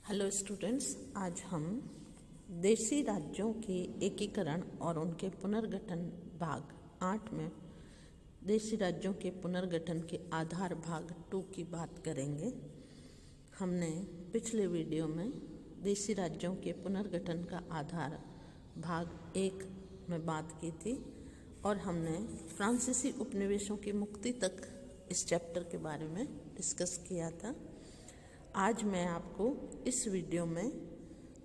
Hello students, आज हम देशी राज्यों के एकीकरण और उनके पुनर्गठन भाग 8 में देशी राज्यों के पुनर्गठन के आधार भाग 2 की बात करेंगे। हमने पिछले वीडियो में देशी राज्यों के पुनर्गठन का आधार भाग 1 में बात की थी और हमने फ्रांसीसी उपनिवेशों की मुक्ति तक इस चैप्टर के बारे में डिस्कस किया था। आज मैं आपको इस वीडियो में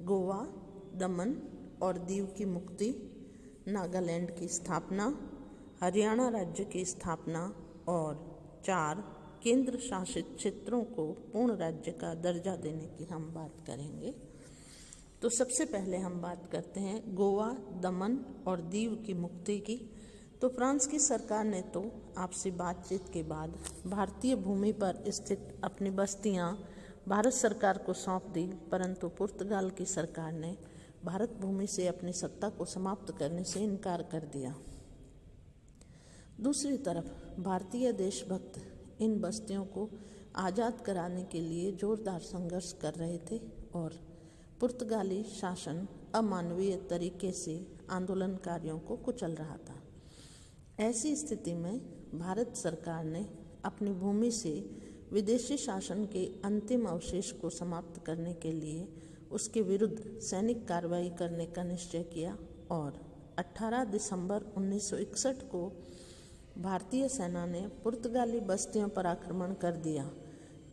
गोवा, दमन और दीव की मुक्ति, नागालैंड की स्थापना, हरियाणा राज्य की स्थापना और 4 केंद्र शासित क्षेत्रों को पूर्ण राज्य का दर्जा देने की हम बात करेंगे। तो सबसे पहले हम बात करते हैं गोवा, दमन और दीव की मुक्ति की। तो फ्रांस की सरकार ने तो आपसी बातचीत के बाद भारतीय भूमि पर स्थित अपनी बस्तियां भारत सरकार को सौंप दी, परंतु पुर्तगाल की सरकार ने भारत भूमि से अपनी सत्ता को समाप्त करने से इनकार कर दिया। दूसरी तरफ भारतीय देशभक्त इन बस्तियों को आज़ाद कराने के लिए जोरदार संघर्ष कर रहे थे और पुर्तगाली शासन अमानवीय तरीके से आंदोलनकारियों को कुचल रहा था। ऐसी स्थिति में भारत सरकार ने अपनी भूमि से विदेशी शासन के अंतिम अवशेष को समाप्त करने के लिए उसके विरुद्ध सैनिक कार्रवाई करने का निश्चय किया और 18 दिसंबर 1961 को भारतीय सेना ने पुर्तगाली बस्तियों पर आक्रमण कर दिया।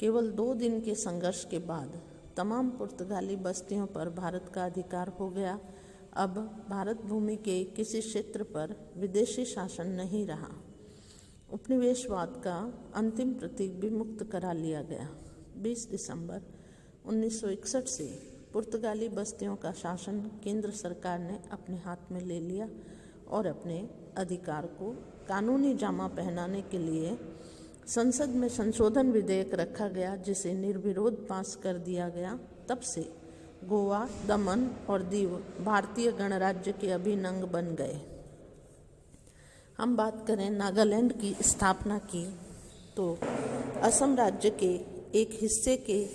केवल 2 दिन के संघर्ष के बाद तमाम पुर्तगाली बस्तियों पर भारत का अधिकार हो गया। अब भारत भूमि के किसी क्षेत्र पर विदेशी शासन नहीं रहा। उपनिवेशवाद का अंतिम प्रतीक भी मुक्त करा लिया गया। 20 दिसंबर 1961 से पुर्तगाली बस्तियों का शासन केंद्र सरकार ने अपने हाथ में ले लिया और अपने अधिकार को कानूनी जामा पहनाने के लिए संसद में संशोधन विधेयक रखा गया, जिसे निर्विरोध पास कर दिया गया। तब से गोवा, दमन और दीव भारतीय गणराज्य के अभिन्न अंग बन गए। हम बात करें नागालैंड की स्थापना की, तो असम राज्य के एक हिस्से के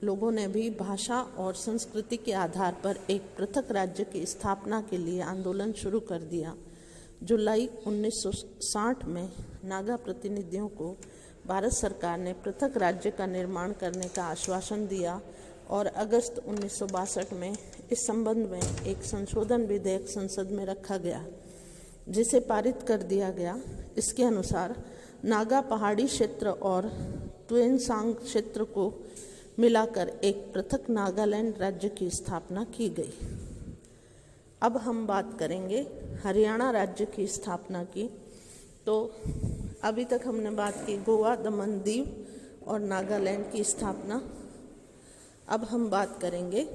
लोगों ने भी भाषा और संस्कृति के आधार पर एक पृथक राज्य की स्थापना के लिए आंदोलन शुरू कर दिया। जुलाई 1960 में नागा प्रतिनिधियों को भारत सरकार ने पृथक राज्य का निर्माण करने का आश्वासन दिया और अगस्त 1962 में इस संबंध में एक संशोधन विधेयक संसद में रखा गया, जिसे पारित कर दिया गया। इसके अनुसार नागा पहाड़ी क्षेत्र और ट्वेनसांग क्षेत्र को मिलाकर एक पृथक नागालैंड राज्य की स्थापना की गई। अब हम बात करेंगे हरियाणा राज्य की स्थापना की। तो अभी तक हमने बात की गोवा, दमन, दीव और नागालैंड की स्थापना। अब हम बात करेंगे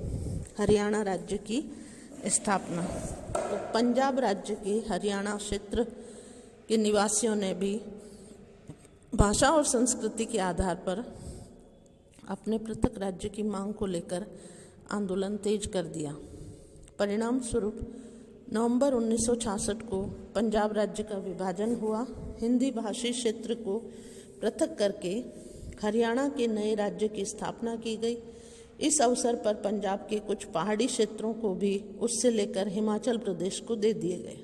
हरियाणा राज्य की स्थापना। तो पंजाब राज्य के हरियाणा क्षेत्र के निवासियों ने भी भाषा और संस्कृति के आधार पर अपने पृथक राज्य की मांग को लेकर आंदोलन तेज कर दिया। परिणाम स्वरूप नवंबर 1966 को पंजाब राज्य का विभाजन हुआ। हिंदी भाषी क्षेत्र को पृथक करके हरियाणा के नए राज्य की स्थापना की गई। इस अवसर पर पंजाब के कुछ पहाड़ी क्षेत्रों को भी उससे लेकर हिमाचल प्रदेश को दे दिए गए।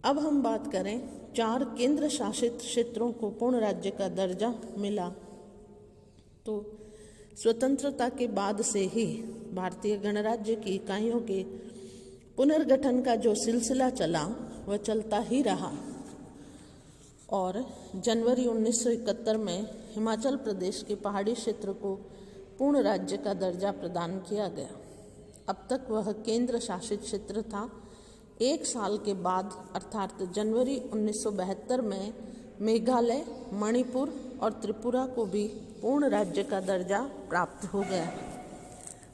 अब हम बात करें 4 केंद्र शासित क्षेत्रों को पूर्ण राज्य का दर्जा मिला। तो स्वतंत्रता के बाद से ही भारतीय गणराज्य की इकाइयों के पुनर्गठन का जो सिलसिला चला वह चलता ही रहा और जनवरी 1971 में हिमाचल प्रदेश के पहाड़ी क्षेत्र को पूर्ण राज्य का दर्जा प्रदान किया गया। अब तक वह केंद्र शासित क्षेत्र था। 1 साल के बाद अर्थात जनवरी 1972 में मेघालय, मणिपुर और त्रिपुरा को भी पूर्ण राज्य का दर्जा प्राप्त हो गया।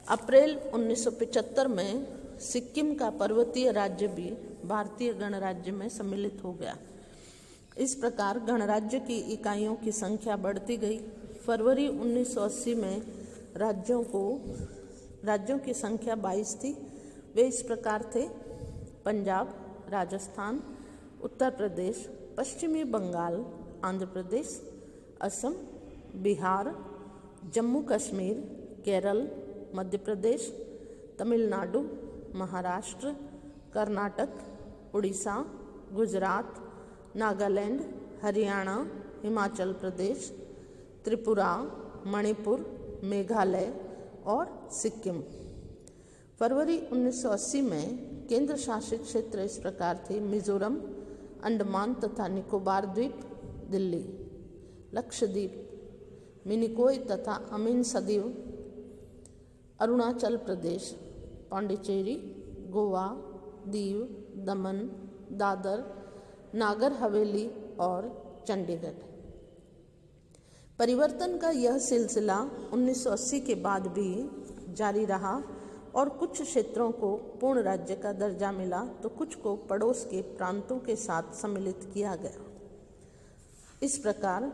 अप्रैल 1975 में सिक्किम का पर्वतीय राज्य भी भारतीय गणराज्य में सम्मिलित हो गया। इस प्रकार गणराज्य की इकाइयों की संख्या बढ़ती गई। फरवरी 1980 में राज्यों की संख्या 22 थी। वे इस प्रकार थे: पंजाब, राजस्थान, उत्तर प्रदेश, पश्चिमी बंगाल, आंध्र प्रदेश, असम, बिहार, जम्मू कश्मीर, केरल, मध्य प्रदेश, तमिलनाडु, महाराष्ट्र, कर्नाटक, उड़ीसा, गुजरात, नागालैंड, हरियाणा, हिमाचल प्रदेश, त्रिपुरा, मणिपुर, मेघालय और सिक्किम। फरवरी 1980 में केंद्र शासित क्षेत्र इस प्रकार थे: मिजोरम, अंडमान तथा निकोबार द्वीप, दिल्ली, लक्षद्वीप, मिनिकॉय तथा अमीन सदीव, अरुणाचल प्रदेश, पांडिचेरी, गोवा, दीव, दमन, दादर, नागर हवेली और चंडीगढ़। परिवर्तन का यह सिलसिला 1980 के बाद भी जारी रहा और कुछ क्षेत्रों को पूर्ण राज्य का दर्जा मिला तो कुछ को पड़ोस के प्रांतों के साथ सम्मिलित किया गया। इस प्रकार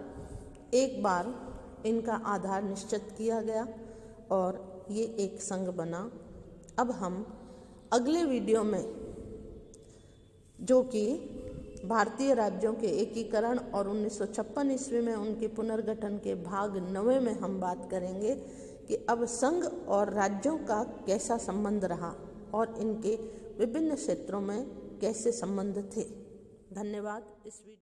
एक बार इनका आधार निश्चित किया गया और ये एक संघ बना। अब हम अगले वीडियो में, जो कि भारतीय राज्यों के एकीकरण और 1956 ईस्वी में उनके पुनर्गठन के भाग 9 में हम बात करेंगे कि अब संघ और राज्यों का कैसा संबंध रहा और इनके विभिन्न क्षेत्रों में कैसे संबंध थे। धन्यवाद। इस